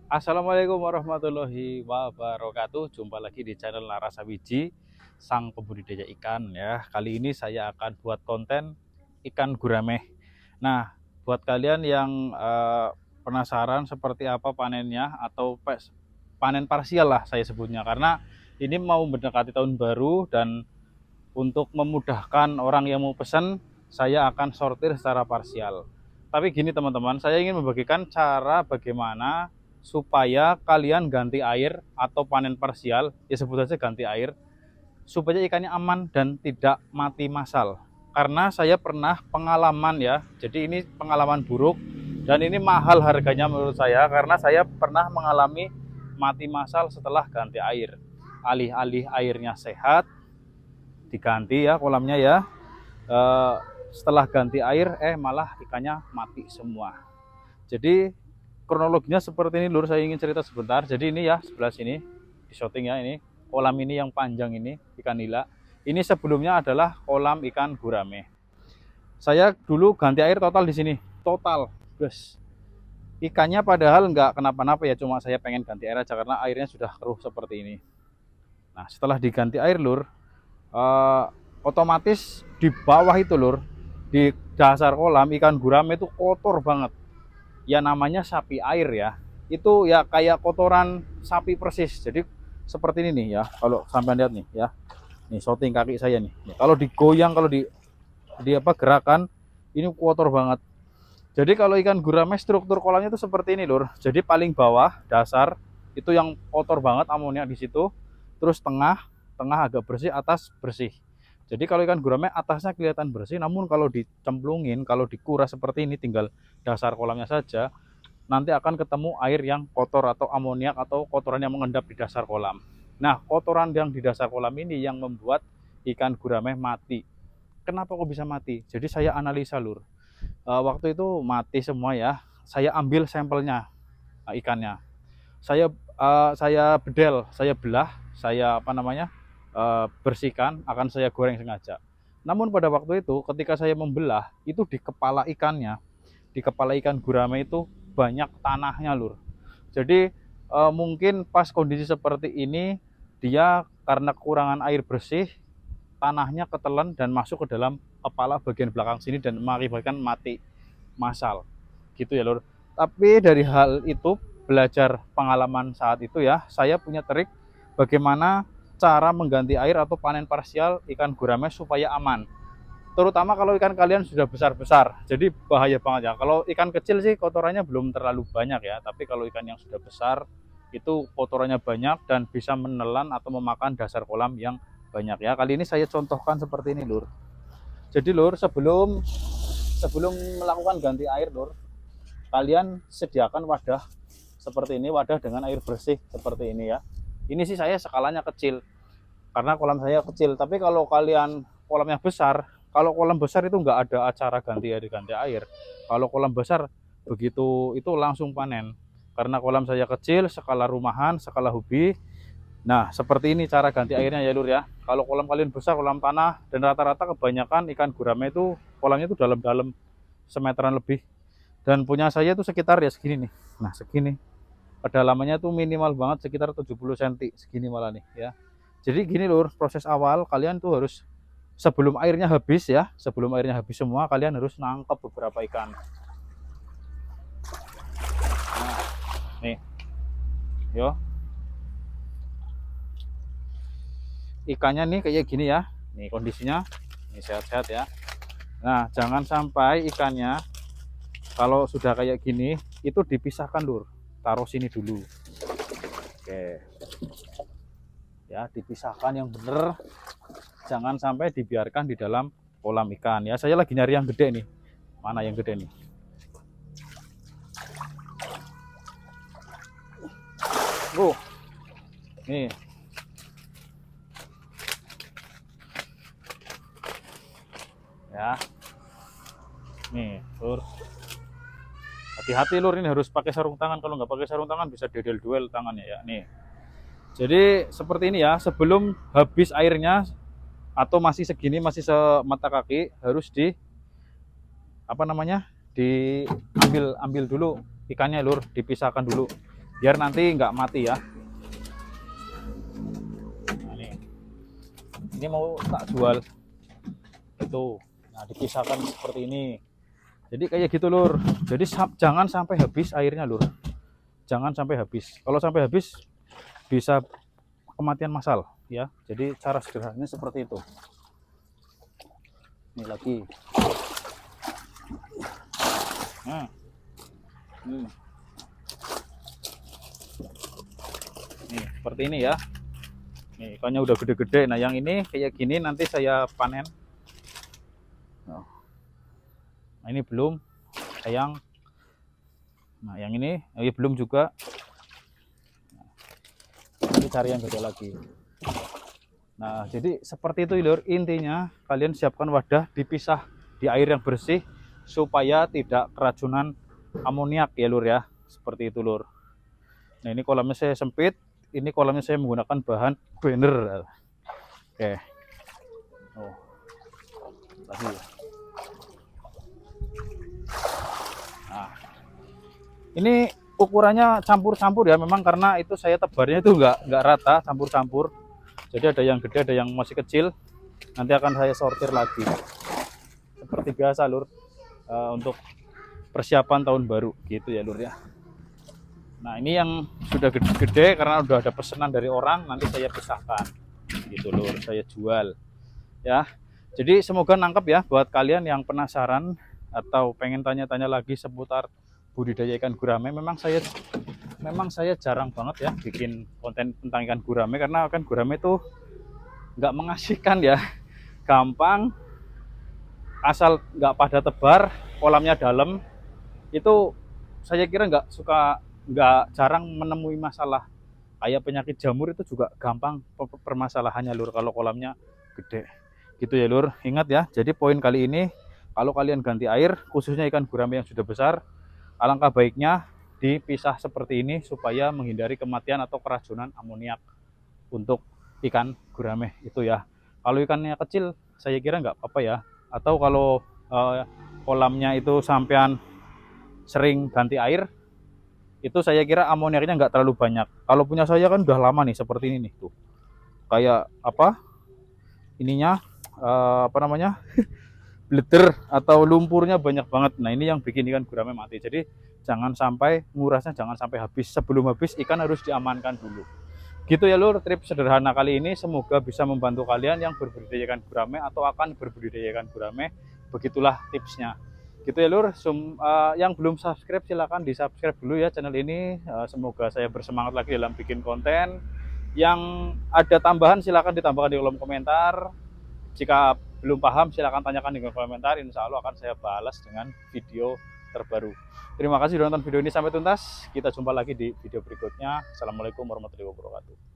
Assalamualaikum warahmatullahi wabarakatuh. Jumpa lagi di channel Larasawiji, sang pembudidaya ikan ya. Kali ini saya akan buat konten ikan gurame. Nah, buat kalian yang penasaran seperti apa panennya atau panen parsial lah saya sebutnya, karena ini mau mendekati tahun baru dan untuk memudahkan orang yang mau pesan, saya akan sortir secara parsial. Tapi gini teman-teman, saya ingin membagikan cara bagaimana supaya kalian ganti air atau panen parsial, ya sebut saja ganti air, supaya ikannya aman dan tidak mati massal. Karena saya pernah pengalaman ya, jadi ini pengalaman buruk dan ini mahal harganya menurut saya, karena saya pernah mengalami mati massal setelah ganti air. Alih-alih airnya sehat, diganti ya kolamnya ya. Eh, Setelah ganti air malah ikannya mati semua. Jadi kronologinya seperti ini lur, saya ingin cerita sebentar. Jadi ini ya sebelah sini di shooting ya, ini kolam ini yang panjang ini ikan nila. Ini sebelumnya adalah kolam ikan gurame. Saya dulu ganti air total di sini, total guys. Ikannya padahal nggak kenapa-napa ya, cuma saya pengen ganti air aja karena airnya sudah keruh seperti ini. Nah setelah diganti air lur, eh, otomatis di bawah itu lur, di dasar kolam ikan gurame itu kotor banget. Ya namanya sapi air ya, itu ya kayak kotoran sapi persis. Jadi seperti ini nih ya, kalau sampai lihat nih ya, nih shooting kaki saya nih, kalau digoyang, kalau di apa gerakan, ini kotor banget. Jadi kalau ikan gurame struktur kolamnya itu seperti ini lur. Jadi paling bawah dasar itu yang kotor banget, amonia di situ. Terus tengah agak bersih, atas bersih. Jadi kalau ikan gurame atasnya kelihatan bersih, namun kalau dicemplungin, kalau dikuras seperti ini, tinggal dasar kolamnya saja, nanti akan ketemu air yang kotor atau amoniak atau kotoran yang mengendap di dasar kolam. Nah, kotoran yang di dasar kolam ini yang membuat ikan gurame mati. Kenapa kok bisa mati? Jadi saya analisa lur. Waktu itu mati semua ya. Saya ambil sampelnya ikannya. Saya bedel, saya belah, saya apa namanya? Bersihkan, akan saya goreng sengaja. Namun pada waktu itu ketika saya membelah, itu di kepala ikannya, di kepala ikan gurame itu banyak tanahnya lur. Jadi mungkin pas kondisi seperti ini dia karena kekurangan air bersih, tanahnya ketelan dan masuk ke dalam kepala bagian belakang sini dan mengakibatkan mati massal gitu ya lur. Tapi dari hal itu, belajar pengalaman saat itu ya, saya punya trik bagaimana cara mengganti air atau panen parsial ikan gurame supaya aman, terutama kalau ikan kalian sudah besar-besar. Jadi bahaya banget ya, kalau ikan kecil sih kotorannya belum terlalu banyak ya, tapi kalau ikan yang sudah besar itu kotorannya banyak dan bisa menelan atau memakan dasar kolam yang banyak ya. Kali ini saya contohkan seperti ini lur. Jadi lur, sebelum sebelum melakukan ganti air lur, kalian sediakan wadah seperti ini, wadah dengan air bersih seperti ini ya. Ini sih saya skalanya kecil karena kolam saya kecil, tapi kalau kalian kolamnya besar, kalau kolam besar itu nggak ada acara ganti air. Kalau kolam besar begitu itu langsung panen. Karena kolam saya kecil, skala rumahan, skala hobi. Nah, seperti ini cara ganti airnya ya lur ya. Kalau kolam kalian besar, kolam tanah, dan rata-rata kebanyakan ikan gurame itu kolamnya itu dalam-dalam semeteran lebih. Dan punya saya itu sekitar ya segini nih. Nah, segini. Kedalamannya tuh minimal banget sekitar 70 cm, segini malah nih ya. Jadi gini lur, proses awal kalian tuh harus sebelum airnya habis ya, sebelum airnya habis semua kalian harus nangkep beberapa ikan. Nah, nih, yo. Ikannya nih kayak gini ya. Nih kondisinya, ini sehat-sehat ya. Nah, jangan sampai ikannya kalau sudah kayak gini itu dipisahkan lur. Taruh sini dulu. Oke. Ya, dipisahkan yang bener. Jangan sampai dibiarkan di dalam kolam ikan ya. Saya lagi nyari yang gede nih. Mana yang gede nih? Nih. Ya. Nih, lur. Hati-hati lur, ini harus pakai sarung tangan. Kalau nggak pakai sarung tangan bisa dedel-duel tangannya ya. Nih. Jadi seperti ini ya, sebelum habis airnya atau masih segini, masih semata kaki, harus di apa namanya? Diambil dulu ikannya lur, dipisahkan dulu. biar nanti nggak mati ya. Nah, ini mau tak jual itu. Nah, dipisahkan seperti ini. Jadi kayak gitu lur. Jadi jangan sampai habis airnya lur. Jangan sampai habis. Kalau sampai habis bisa kematian massal ya. Jadi cara sederhananya seperti itu. Ini lagi. Nah. Nih, seperti ini ya. Nih, ikannya udah gede-gede. Nah, yang ini kayak gini nanti saya panen. Nah, ini belum sayang. Nah, yang ini belum juga. Ini cari yang gede lagi. Nah, jadi seperti itu lur. Intinya kalian siapkan wadah, dipisah di air yang bersih supaya tidak keracunan amoniak ya lur ya. Seperti itu lur. Nah, ini kolamnya saya sempit. Ini kolamnya saya menggunakan bahan banner. Oke. Oh. Lagi. Nah, ini ukurannya campur-campur ya, memang karena itu saya tebarnya itu nggak rata, campur-campur. Jadi ada yang gede, ada yang masih kecil. Nanti akan saya sortir lagi. Seperti biasa lur, untuk persiapan tahun baru gitu ya lur ya. Nah, ini yang sudah gede-gede karena udah ada pesanan dari orang, nanti saya pisahkan gitu lur, saya jual ya. Jadi semoga nangkep ya buat kalian yang penasaran atau pengen tanya-tanya lagi seputar budidaya ikan gurame. Memang saya jarang banget ya bikin konten tentang ikan gurame, karena ikan gurame itu nggak mengasihkan ya, gampang, asal nggak pada tebar, kolamnya dalam, itu saya kira nggak jarang menemui masalah. Kayak penyakit jamur itu juga gampang permasalahannya lur kalau kolamnya gede gitu ya lur. Ingat ya, jadi poin kali ini, kalau kalian ganti air khususnya ikan gurame yang sudah besar, alangkah baiknya dipisah seperti ini supaya menghindari kematian atau keracunan amoniak untuk ikan gurame itu ya. Kalau ikannya kecil saya kira nggak apa-apa ya, atau kalau kolamnya itu sampean sering ganti air, itu saya kira amoniaknya nggak terlalu banyak. Kalau punya saya kan udah lama nih seperti ini nih tuh, kayak apa ininya, apa namanya, bleder atau lumpurnya banyak banget. Nah, ini yang bikin ikan gurame mati. Jadi jangan sampai ngurasnya, jangan sampai habis. Sebelum habis ikan harus diamankan dulu gitu ya lur. Trip sederhana kali ini semoga bisa membantu kalian yang berbudidaya ikan gurame atau akan berbudidaya ikan gurame. Begitulah tipsnya gitu ya lur. Yang belum subscribe silahkan di subscribe dulu ya channel ini. Semoga saya bersemangat lagi dalam bikin konten. Yang ada tambahan silahkan ditambahkan di kolom komentar. Jika belum paham silahkan tanyakan di kolom komentar, insya Allah akan saya balas dengan video terbaru. Terima kasih sudah nonton video ini sampai tuntas. Kita jumpa lagi di video berikutnya. Assalamualaikum warahmatullahi wabarakatuh.